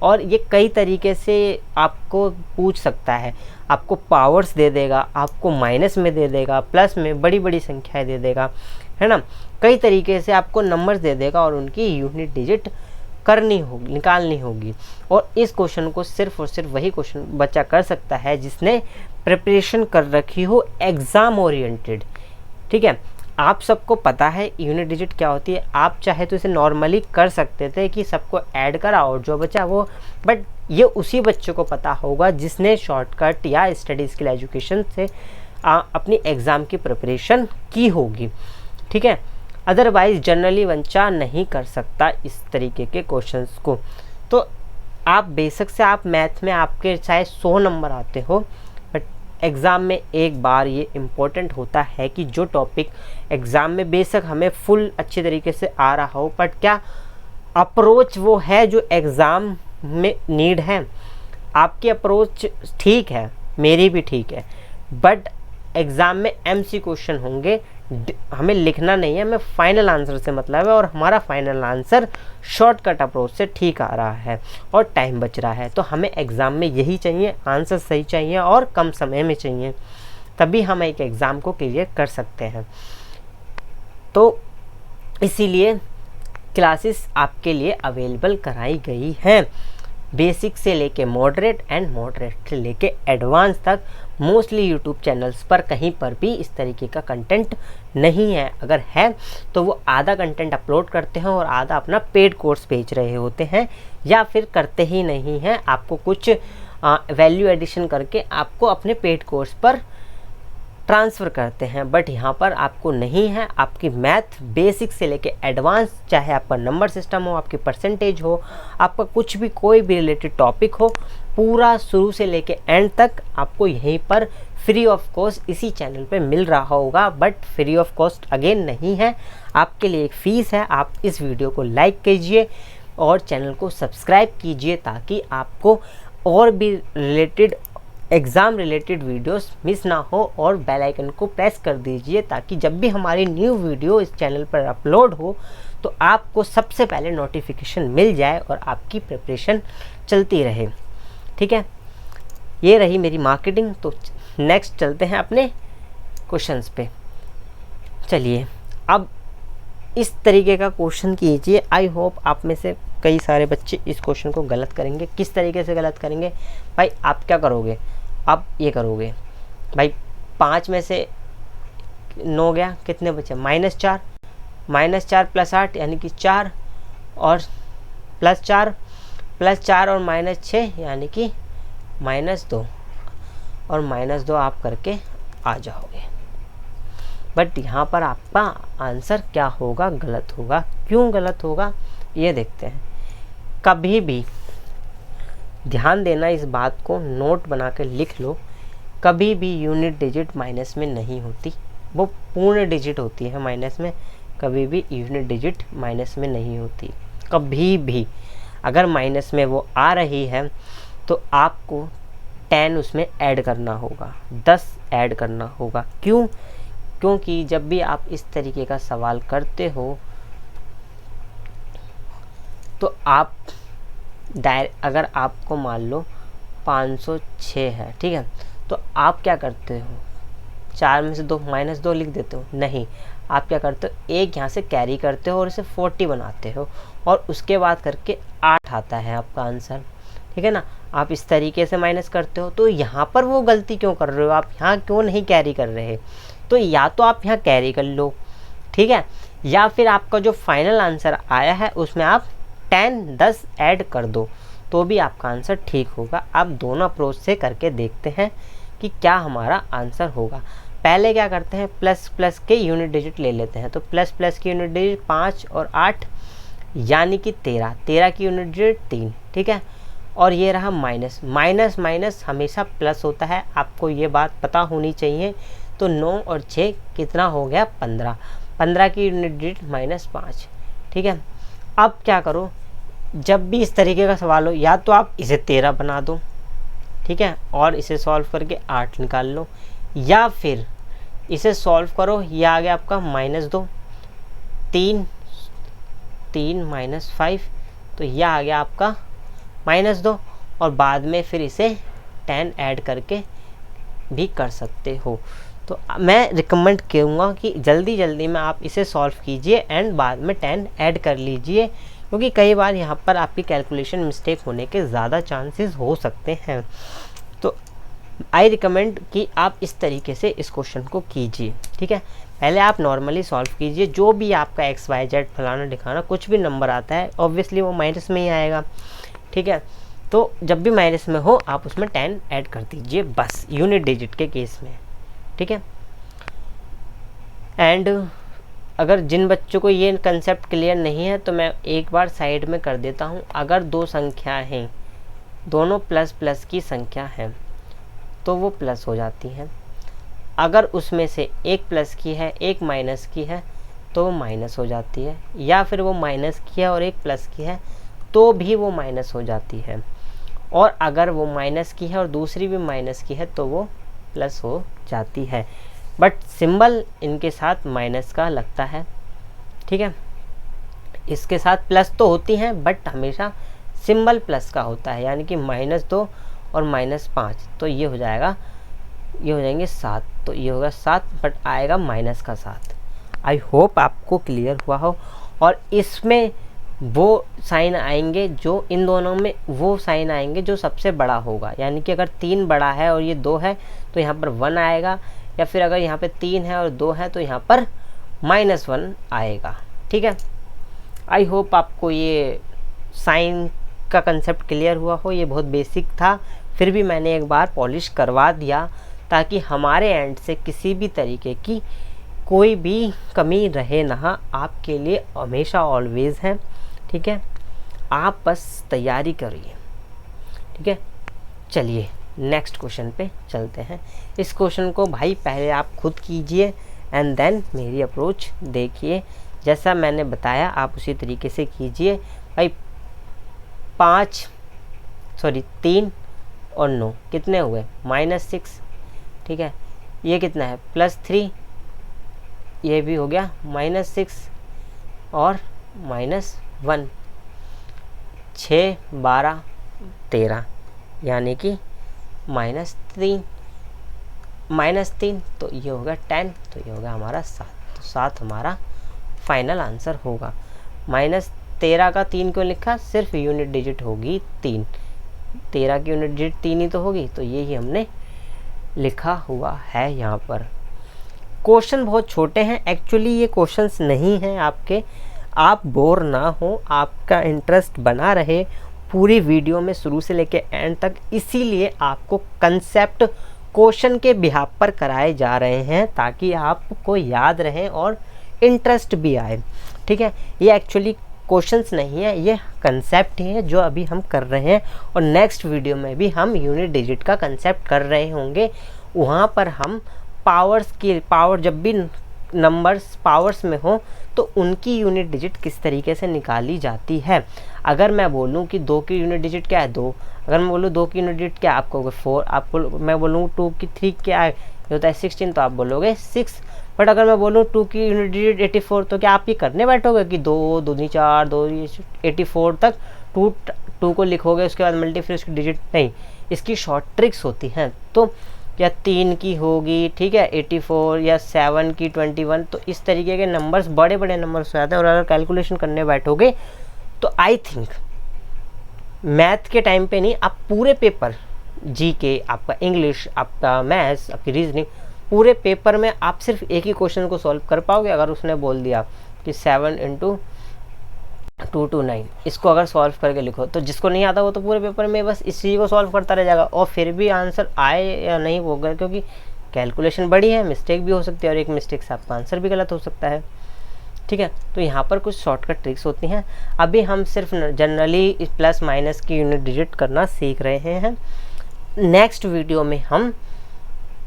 और ये कई तरीके से आपको पूछ सकता है। आपको पावर्स दे देगा, आपको माइनस में दे देगा, प्लस में बड़ी बड़ी संख्याएं दे देगा, है ना। कई तरीके से आपको नंबर्स दे देगा और उनकी यूनिट डिजिट करनी होगी, निकालनी होगी। और इस क्वेश्चन को सिर्फ और सिर्फ वही क्वेश्चन बच्चा कर सकता है जिसने प्रिपरेशन कर रखी हो एग्ज़ाम ओरिएंटेड, ठीक है। आप सबको पता है यूनिट डिजिट क्या होती है। आप चाहे तो इसे नॉर्मली कर सकते थे कि सबको ऐड करा और जो बचा वो, बट ये उसी बच्चे को पता होगा जिसने शॉर्टकट या स्टडी स्किल एजुकेशन से अपनी एग्ज़ाम की प्रिपरेशन की होगी, ठीक है। अदरवाइज जनरली बच्चा नहीं कर सकता इस तरीके के क्वेश्चंस को। तो आप बेशक से आप मैथ में आपके चाहे 100 नंबर आते हो, बट एग्ज़ाम में एक बार ये इम्पोर्टेंट होता है कि जो टॉपिक एग्ज़ाम में बेशक हमें फुल अच्छे तरीके से आ रहा हो, बट क्या अप्रोच वो है जो एग्ज़ाम में नीड है। आपकी अप्रोच ठीक है, मेरी भी ठीक है, बट एग्ज़ाम में MC क्वेश्चन होंगे, हमें लिखना नहीं है, हमें फाइनल आंसर से मतलब है, और हमारा फाइनल आंसर शॉर्टकट अप्रोच से ठीक आ रहा है और टाइम बच रहा है। तो हमें एग्ज़ाम में यही चाहिए, आंसर सही चाहिए और कम समय में चाहिए, तभी हम एक एग्ज़ाम को क्लियर कर सकते हैं। तो इसीलिए क्लासेस आपके लिए अवेलेबल कराई गई हैं, बेसिक से लेके मॉडरेट एंड मॉडरेट से लेके एडवांस तक। मोस्टली यूट्यूब चैनल्स पर कहीं पर भी इस तरीके का कंटेंट नहीं है, अगर है तो वो आधा कंटेंट अपलोड करते हैं और आधा अपना पेड कोर्स बेच रहे होते हैं, या फिर करते ही नहीं हैं, आपको कुछ वैल्यू एडिशन करके आपको अपने पेड कोर्स पर ट्रांसफ़र करते हैं। बट यहाँ पर आपको नहीं है, आपकी मैथ बेसिक से लेके एडवांस, चाहे आपका नंबर सिस्टम हो, आपकी परसेंटेज हो, आपका कुछ भी कोई भी रिलेटेड टॉपिक हो, पूरा शुरू से लेके एंड तक आपको यहीं पर फ्री ऑफ कॉस्ट इसी चैनल पे मिल रहा होगा। But free of cost again नहीं है, आपके लिए एक फ़ीस है। आप इस वीडियो को लाइक कीजिए और चैनल को सब्सक्राइब कीजिए ताकि आपको और भी related exam related videos miss ना हो, और बेल आइकन को प्रेस कर दीजिए ताकि जब भी हमारी न्यू वीडियो इस चैनल पर अपलोड हो तो आपको सबसे पहले नोटिफिकेशन मिल जाए और आपकी प्रिपरेशन चलती रहे, ठीक है। ये रही मेरी मार्केटिंग। तो नेक्स्ट चलते हैं अपने क्वेश्चंस पे। चलिए अब इस तरीके का क्वेश्चन कीजिए। आई होप आप में से कई सारे बच्चे इस क्वेश्चन को गलत करेंगे। किस तरीके से गलत करेंगे भाई? आप क्या करोगे, आप ये करोगे भाई, 5 में से 9 गया, कितने बचे? -4, -4 + 8 यानी कि 4, और +4 और -6 यानी कि -2, और -2 आप करके आ जाओगे। बट यहाँ पर आपका आंसर क्या होगा? गलत होगा। क्यों गलत होगा ये देखते हैं। कभी भी ध्यान देना, इस बात को नोट बना कर लिख लो, कभी भी यूनिट डिजिट माइनस में नहीं होती, वो पूर्ण डिजिट होती है माइनस में। कभी भी यूनिट डिजिट माइनस में नहीं होती, कभी भी। अगर माइनस में वो आ रही है तो आपको 10 उसमें ऐड करना होगा, 10 ऐड करना होगा। क्यों? क्योंकि जब भी आप इस तरीके का सवाल करते हो तो आप अगर आपको मान लो 506 है, ठीक है, तो आप क्या करते हो? 4 में से 2 -2 लिख देते हो? नहीं, आप क्या करते हो? एक यहाँ से कैरी करते हो और इसे 40 बनाते हो, और उसके बाद करके 8 आता है आपका आंसर, ठीक है ना। आप इस तरीके से माइनस करते हो। तो यहाँ पर वो गलती क्यों कर रहे हो? आप यहाँ क्यों नहीं कैरी कर रहे? तो या तो आप यहाँ कैरी कर लो, ठीक है, या फिर आपका जो फाइनल आंसर आया है उसमें आप 10 ऐड कर दो, तो भी आपका आंसर ठीक होगा। आप दोनों अप्रोच से करके देखते हैं कि क्या हमारा आंसर होगा। पहले क्या करते हैं, प्लस प्लस के यूनिट डिजिट ले लेते हैं। तो प्लस प्लस की यूनिट डिजिट 5 और 8 यानी कि 13, 13 की यूनिट डिजिट 3, ठीक है। और ये रहा माइनस, माइनस माइनस हमेशा प्लस होता है, आपको ये बात पता होनी चाहिए। तो 9 और 6 कितना हो गया, 15, 15 की यूनिट डिजिट -5, ठीक है। अब क्या करो, जब भी इस तरीके का सवाल हो, या तो आप इसे 13 बना दो, ठीक है, और इसे सॉल्व करके 8 निकाल लो, या फिर इसे सॉल्व करो, ये आ गया आपका -2, 3 -5, तो यह आ गया आपका -2, और बाद में फिर इसे 10 ऐड करके भी कर सकते हो। तो मैं रिकमेंड करूँगा कि जल्दी जल्दी में आप इसे सॉल्व कीजिए एंड बाद में 10 ऐड कर लीजिए, क्योंकि कई बार यहाँ पर आपकी कैलकुलेशन मिस्टेक होने के ज़्यादा चांसेस हो सकते हैं। तो आई रिकमेंड कि आप इस तरीके से इस क्वेश्चन को कीजिए, ठीक है। पहले आप नॉर्मली सॉल्व कीजिए, जो भी आपका XYZ फलाना दिखाना कुछ भी नंबर आता है ऑब्वियसली वो माइनस में ही आएगा, ठीक है। तो जब भी माइनस में हो आप उसमें 10 ऐड कर दीजिए बस, यूनिट डिजिट के केस में, ठीक है। एंड अगर जिन बच्चों को ये कंसेप्ट क्लियर नहीं है तो मैं एक बार साइड में कर देता हूँ। अगर दो संख्या हैं, दोनों प्लस प्लस की संख्या है, तो वो प्लस हो जाती हैं। अगर उसमें से एक प्लस की है एक माइनस की है तो वो माइनस हो जाती है, या फिर वो माइनस की है और एक प्लस की है तो भी वो माइनस हो जाती है, और अगर वो माइनस की है और दूसरी भी माइनस की है तो वो प्लस हो जाती है। बट सिंबल इनके साथ माइनस का लगता है, ठीक है। इसके साथ प्लस तो होती हैं बट हमेशा सिंबल प्लस का होता है, यानी कि -2 और -5, तो ये हो जाएगा, ये हो जाएंगे 7, तो ये होगा 7 बट आएगा माइनस का 7। आई होप आपको क्लियर हुआ हो। और इसमें वो साइन आएंगे जो, इन दोनों में वो साइन आएंगे जो सबसे बड़ा होगा, यानी कि अगर 3 बड़ा है और ये 2 है तो यहाँ पर 1 आएगा, या फिर अगर यहाँ पे 3 है और 2 है तो यहाँ पर -1 आएगा, ठीक है। आई होप आपको ये साइन का कंसेप्ट क्लियर हुआ हो। ये बहुत बेसिक था, फिर भी मैंने एक बार पॉलिश करवा दिया ताकि हमारे एंड से किसी भी तरीके की कोई भी कमी रहे ना, आपके लिए हमेशा ऑलवेज है, ठीक है। आप बस तैयारी करिए, ठीक है। चलिए नेक्स्ट क्वेश्चन पे चलते हैं। इस क्वेश्चन को भाई पहले आप खुद कीजिए एंड देन मेरी अप्रोच देखिए, जैसा मैंने बताया आप उसी तरीके से कीजिए। भाई 3 और 9 कितने हुए, -6, ठीक है। ये कितना है, +3, ये भी हो गया -6 और -1, 6, 12, 13, यानी कि -3, तो ये होगा 10, तो ये होगा हमारा 7, तो 7 हमारा फाइनल आंसर होगा। -13 का 3 क्यों लिखा, सिर्फ यूनिट डिजिट होगी 3, 13 की यूनिट डिजिट 3 ही तो होगी, तो ये ही हमने लिखा हुआ है यहाँ पर। क्वेश्चन बहुत छोटे हैं, एक्चुअली ये क्वेश्चंस नहीं हैं आपके, आप बोर ना हो, आपका इंटरेस्ट बना रहे पूरी वीडियो में शुरू से लेके एंड तक, इसीलिए आपको कंसेप्ट क्वेश्चन के बिहाफ पर कराए जा रहे हैं ताकि आपको याद रहे और इंटरेस्ट भी आए, ठीक है। ये एक्चुअली क्वेश्चंस नहीं है, ये कंसेप्ट ही है जो अभी हम कर रहे हैं, और नेक्स्ट वीडियो में भी हम यूनिट डिजिट का कंसेप्ट कर रहे होंगे। वहाँ पर हम पावर जब भी नंबर्स पावर्स में हो तो उनकी यूनिट डिजिट किस तरीके से निकाली जाती है। अगर मैं बोलूँ कि 2 की यूनिट डिजिट क्या है, 2, अगर मैं बोलूँ 2 की यूनिट डिजिट क्या है, आपको 4, आपको मैं बोलूँ 2 की 3 क्या है, ये होता है 16, तो आप बोलोगे 6। बट अगर मैं बोलूँ 2 की यूनिट डिजिट 84, तो क्या आप ये करने बैठोगे कि 2 दूनी 4, 2 84 तक 2 को लिखोगे, उसके बाद मल्टी फिर उसकी डिजिट नहीं, इसकी शॉर्ट ट्रिक्स होती हैं। तो या 3 की होगी, ठीक है, 84, या 7 की 21, तो इस तरीके के नंबर्स बड़े बड़े नंबर्स हो जाते हैं। और अगर कैलकुलेशन करने बैठोगे तो आई थिंक मैथ के टाइम पे नहीं, आप पूरे पेपर, जीके, आपका इंग्लिश, आपका मैथ्स, आपकी रीजनिंग, पूरे पेपर में आप सिर्फ एक ही क्वेश्चन को सॉल्व कर पाओगे। अगर उसने बोल दिया कि 7 × 2 to 9, इसको अगर सॉल्व करके लिखो, तो जिसको नहीं आता वो तो पूरे पेपर में बस इस चीज़ को सॉल्व करता रह जाएगा, और फिर भी आंसर आए या नहीं होगा, क्योंकि कैलकुलेशन बड़ी है, मिस्टेक भी हो सकती है और एक मिस्टेक से आपका आंसर भी गलत हो सकता है। ठीक है, तो यहाँ पर कुछ शॉर्टकट ट्रिक्स होती हैं। अभी हम सिर्फ जनरली प्लस माइनस की यूनिट डिजिट करना सीख रहे हैं। नेक्स्ट वीडियो में हम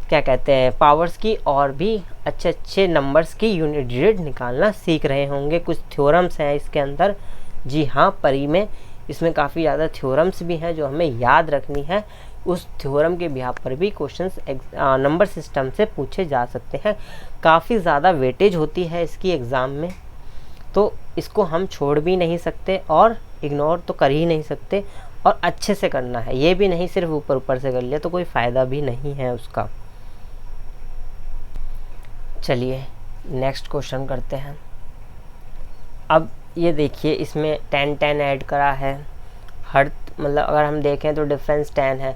क्या कहते हैं, पावर्स की और भी अच्छे अच्छे नंबर्स की यूनिट डिजिट निकालना सीख रहे होंगे। कुछ थ्योरम्स हैं इसके अंदर, जी हाँ, परी में इसमें काफ़ी ज़्यादा थ्योरम्स भी हैं जो हमें याद रखनी है। उस थ्योरम के बिहार पर भी क्वेश्चंस नंबर सिस्टम से पूछे जा सकते हैं। काफ़ी ज़्यादा वेटेज होती है इसकी एग्ज़ाम में, तो इसको हम छोड़ भी नहीं सकते और इग्नोर तो कर ही नहीं सकते, और अच्छे से करना है। ये भी नहीं सिर्फ ऊपर ऊपर से कर लिया तो कोई फ़ायदा भी नहीं है उसका। चलिए नेक्स्ट क्वेश्चन करते हैं। अब ये देखिए, इसमें 10 ऐड करा है। हर मतलब अगर हम देखें तो डिफरेंस 10 है।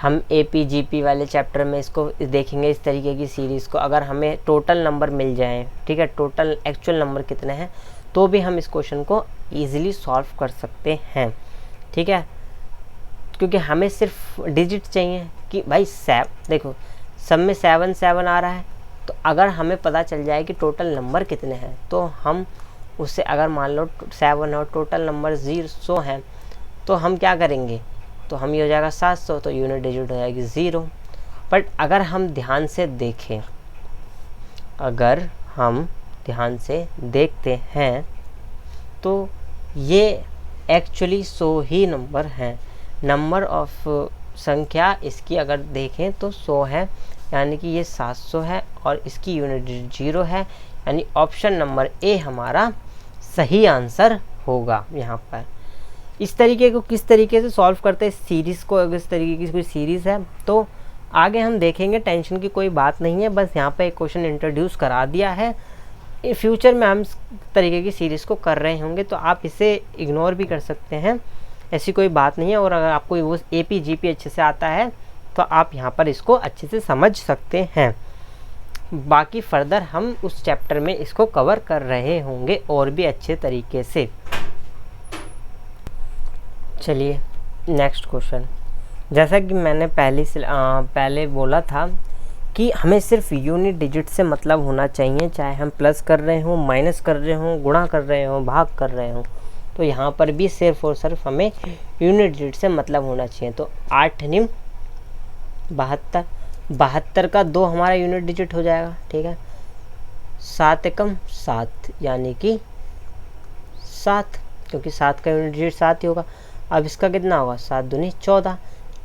हम APGP वाले चैप्टर में इसको देखेंगे, इस तरीके की सीरीज़ को। अगर हमें टोटल नंबर मिल जाए, ठीक है, टोटल एक्चुअल नंबर कितने हैं, तो भी हम इस क्वेश्चन को ईजिली सॉल्व कर सकते हैं। ठीक है, क्योंकि हमें सिर्फ डिजिट चाहिए कि भाई देखो सब में 7 7 आ रहा है, तो अगर हमें पता चल जाए कि टोटल नंबर कितने हैं, तो हम उससे, अगर मान लो 7 और टोटल नंबर 0 हैं, तो हम क्या करेंगे, तो हम ये हो जाएगा 700, तो यूनिट डिजिट हो जाएगी 0। बट अगर हम ध्यान से देखें, अगर हम ध्यान से देखते हैं तो ये एक्चुअली 100 ही नंबर हैं। नंबर ऑफ संख्या इसकी अगर देखें तो 100 है, यानी कि ये 700 है और इसकी यूनिट डिजिट 0 है, यानी ऑप्शन नंबर ए हमारा सही आंसर होगा। यहाँ पर इस तरीके को किस तरीके से सॉल्व करते हैं सीरीज़ को, अगर इस तरीके की कोई सीरीज़ है तो आगे हम देखेंगे, टेंशन की कोई बात नहीं है। बस यहाँ पे एक क्वेश्चन इंट्रोड्यूस करा दिया है, फ्यूचर में हम इस तरीके की सीरीज़ को कर रहे होंगे, तो आप इसे इग्नोर भी कर सकते हैं, ऐसी कोई बात नहीं है। और अगर आपको वो APGP अच्छे से आता है तो आप यहाँ पर इसको अच्छे से समझ सकते हैं। बाकी फर्दर हम उस चैप्टर में इसको कवर कर रहे होंगे और भी अच्छे तरीके से। चलिए नेक्स्ट क्वेश्चन। जैसा कि मैंने पहले बोला था कि हमें सिर्फ यूनिट डिजिट से मतलब होना चाहिए, चाहे हम प्लस कर रहे हों, माइनस कर रहे हों, गुणा कर रहे हों, भाग कर रहे हों। तो यहाँ पर भी सिर्फ और सिर्फ हमें यूनिट डिजिट से मतलब होना चाहिए। तो 8 निम 72, 72 का 2 हमारा यूनिट डिजिट हो जाएगा। ठीक है, 7 एकम 7, यानी कि 7, क्योंकि 7 का यूनिट डिजिट 7 ही होगा। अब इसका कितना होगा, 7 दूनी 14,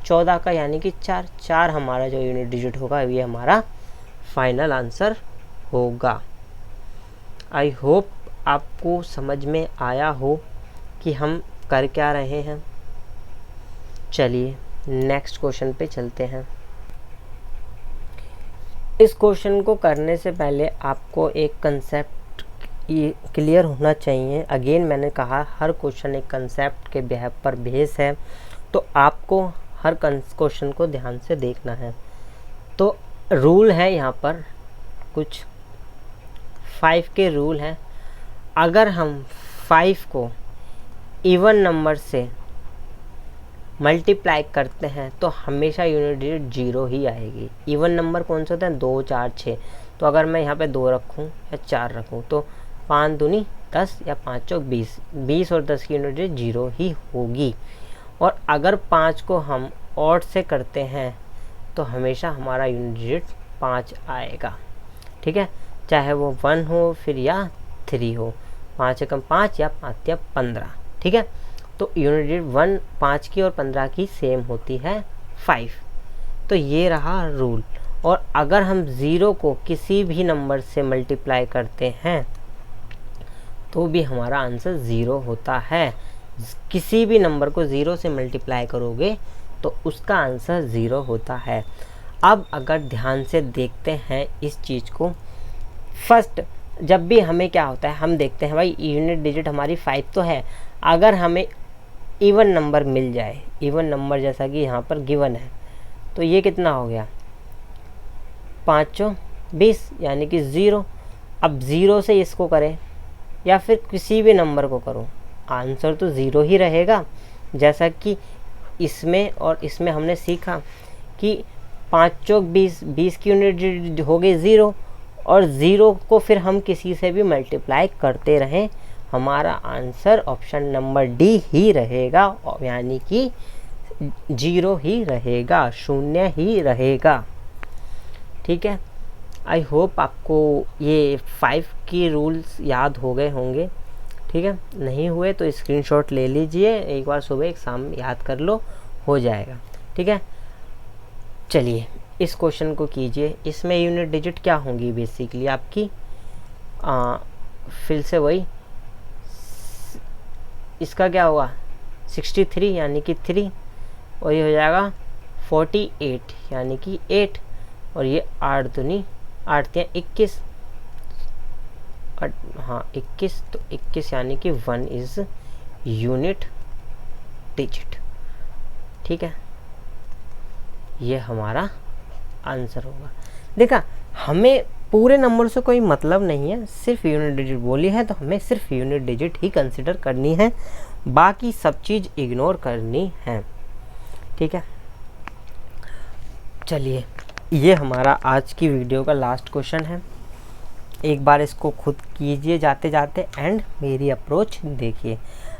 14 का यानी कि 4, 4 हमारा जो यूनिट डिजिट होगा ये हमारा फाइनल आंसर होगा। आई होप आपको समझ में आया हो कि हम कर क्या रहे हैं। चलिए नेक्स्ट क्वेश्चन पे चलते हैं। इस क्वेश्चन को करने से पहले आपको एक कंसेप्ट क्लियर होना चाहिए। अगेन मैंने कहा, हर क्वेश्चन एक कंसेप्ट के बिहाफ पर बेस है, तो आपको हर क्वेश्चन को ध्यान से देखना है। तो रूल है यहाँ पर कुछ 5 के रूल हैं। अगर हम 5 को इवन नंबर से मल्टीप्लाई करते हैं तो हमेशा यूनिट डिजिट 0 ही आएगी। इवन नंबर कौन से होते हैं, 2 4 6। तो अगर मैं यहाँ पे 2 रखूँ या 4 रखूँ तो 5 दूनी 10 या 5 चौक 20, 20 और 10 की यूनिट डिजिट 0 ही होगी। और अगर 5 को हम ऑड से करते हैं तो हमेशा हमारा यूनिट डिजिट 5 आएगा। ठीक है, चाहे वो 1 हो फिर या 3 हो, 5 एकम 5 या 5 या 15। ठीक है, तो यूनिट डिजिट 1 5 की और 15 की सेम होती है 5। तो ये रहा रूल। और अगर हम 0 को किसी भी नंबर से मल्टीप्लाई करते हैं तो भी हमारा आंसर 0 होता है। किसी भी नंबर को 0 से मल्टीप्लाई करोगे तो उसका आंसर 0 होता है। अब अगर ध्यान से देखते हैं इस चीज़ को, फर्स्ट जब भी हमें क्या होता है, हम देखते हैं भाई यूनिट डिजिट हमारी 5 तो है, अगर हमें इवन नंबर मिल जाए, इवन नंबर जैसा कि यहाँ पर गिवन है, तो ये कितना हो गया 5 20, यानी कि 0। अब 0 से इसको करें या फिर किसी भी नंबर को करो, आंसर तो 0 ही रहेगा। जैसा कि इसमें और इसमें हमने सीखा कि 5 चौक 20, 20 की यूनिट डिजिट हो गई 0, और 0 को फिर हम किसी से भी मल्टीप्लाई करते रहें, हमारा आंसर ऑप्शन नंबर डी ही रहेगा, यानी कि 0 ही रहेगा, 0 ही रहेगा। ठीक है, आई होप आपको ये 5 की रूल्स याद हो गए होंगे। ठीक है, नहीं हुए तो स्क्रीनशॉट ले लीजिए, एक बार सुबह एग्जाम याद कर लो, हो जाएगा। ठीक है, चलिए इस क्वेश्चन को कीजिए। इसमें यूनिट डिजिट क्या होंगी बेसिकली आपकी, फिर से वही, इसका क्या होगा 63 यानी कि 3, और ये हो जाएगा 48 यानी कि 8, और ये 8 दूनी 8 या 21, हाँ 21, तो 21 यानी कि 1 इज यूनिट डिजिट। ठीक है, ये हमारा आंसर होगा। देखा, हमें पूरे नंबर से कोई मतलब नहीं है, सिर्फ यूनिट डिजिट बोली है तो हमें सिर्फ यूनिट डिजिट ही कंसिडर करनी है, बाकी सब चीज़ इग्नोर करनी है। ठीक है, चलिए ये हमारा आज की वीडियो का लास्ट क्वेश्चन है। एक बार इसको खुद कीजिए जाते जाते एंड मेरी अप्रोच देखिए।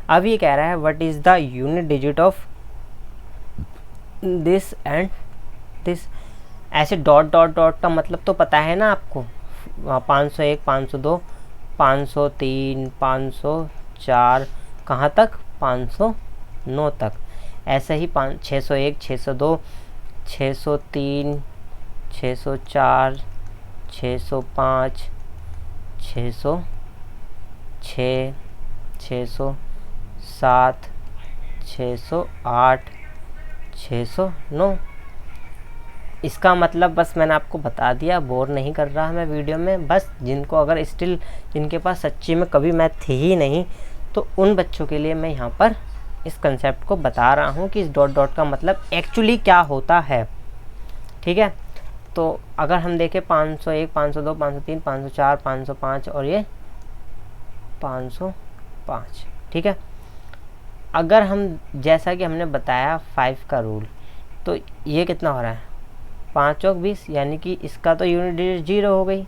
अब ये कह रहा है what is the unit digit of this and this. ऐसे डॉट डॉट डॉट का मतलब तो पता है ना आपको, 501, 502, 503, 504, कहाँ तक 509 तक। ऐसे ही 601, 602, 603, 604, 605, 606, 607, 608, 609। इसका मतलब बस मैंने आपको बता दिया, बोर नहीं कर रहा मैं वीडियो में। बस जिनको अगर स्टिल जिनके पास सच्ची में कभी मैथ थी ही नहीं, तो उन बच्चों के लिए मैं यहाँ पर इस कंसेप्ट को बता रहा हूँ कि इस डॉट डॉट का मतलब एक्चुअली क्या होता है। ठीक है, तो अगर हम देखें 501, 502, 503, 504, 505 और ये 505। ठीक है, अगर हम जैसा कि हमने बताया 5 का रूल, तो ये कितना हो रहा है 5 चौक 20, यानी कि इसका तो यूनिट डिजिट 0 हो गई।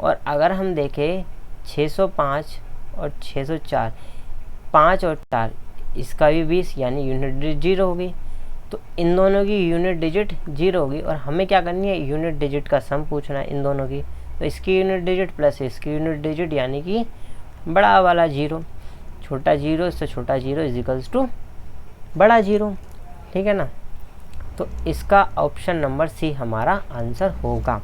और अगर हम देखें 605 और 604, 5 और 4, इसका भी 20 यानी यूनिट डिजिट 0 हो गई। तो इन दोनों की यूनिट डिजिट 0 होगी, और हमें क्या करनी है, यूनिट डिजिट का सम पूछना है इन दोनों की। तो इसकी यूनिट डिजिट प्लस इसकी यूनिट डिजिट यानी कि बड़ा वाला 0, छोटा 0 इससे छोटा 0 इजिकल्स टू बड़ा 0। ठीक है ना, तो इसका ऑप्शन नंबर सी हमारा आंसर होगा।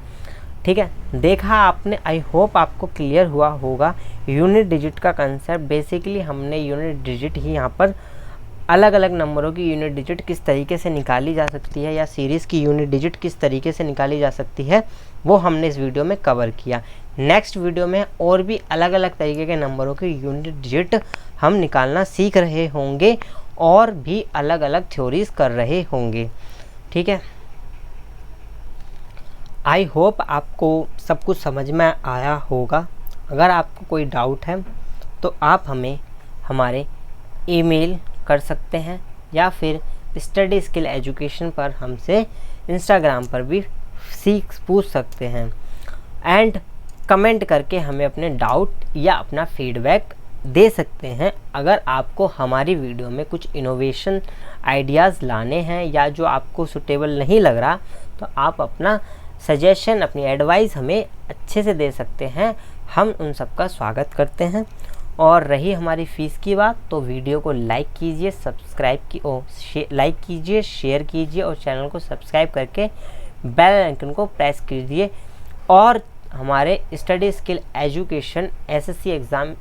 ठीक है, देखा आपने, आई होप आपको क्लियर हुआ होगा यूनिट डिजिट का कंसेप्ट। बेसिकली हमने यूनिट डिजिट ही यहाँ पर अलग अलग नंबरों की यूनिट डिजिट किस तरीके से निकाली जा सकती है, या सीरीज़ की यूनिट डिजिट किस तरीके से निकाली जा सकती है, वो हमने इस वीडियो में कवर किया। नेक्स्ट वीडियो में और भी अलग अलग तरीके के नंबरों की यूनिट डिजिट हम निकालना सीख रहे होंगे, और भी अलग अलग थ्योरीज कर रहे होंगे। ठीक है, आई होप आपको सब कुछ समझ में आया होगा। अगर आपको कोई डाउट है तो आप हमें हमारे ईमेल कर सकते हैं, या फिर स्टडी स्किल एजुकेशन पर हमसे इंस्टाग्राम पर भी पूछ सकते हैं, एंड कमेंट करके हमें अपने डाउट या अपना फीडबैक दे सकते हैं। अगर आपको हमारी वीडियो में कुछ इनोवेशन आइडियाज़ लाने हैं, या जो आपको सूटेबल नहीं लग रहा, तो आप अपना सजेशन, अपनी एडवाइस हमें अच्छे से दे सकते हैं। हम उन सब का स्वागत करते हैं। और रही हमारी फ़ीस की बात, तो वीडियो को लाइक कीजिए, लाइक कीजिए, शेयर कीजिए, और चैनल को सब्सक्राइब करके बेल आइकन को प्रेस कीजिए। और हमारे study skill education SSC exam